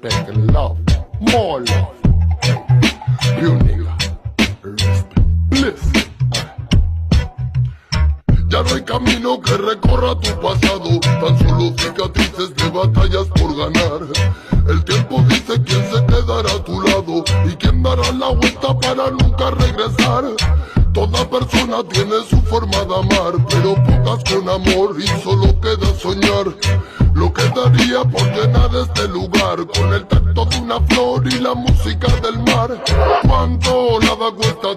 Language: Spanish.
respect and love, more love. Real nigga, respect, bliss. Ya no hay camino que recorra tu pasado, tan solo cicatrices de batallas por ganar. El tiempo dice quién se quedará a tu lado y quién dará la vuelta para nunca regresar. Toda persona tiene su forma de amar, pero pocas con amor y solo queda soñar. Lo que daría por llenar este lugar con el tacto de una flor y la música del mar. Cuánto nada cuesta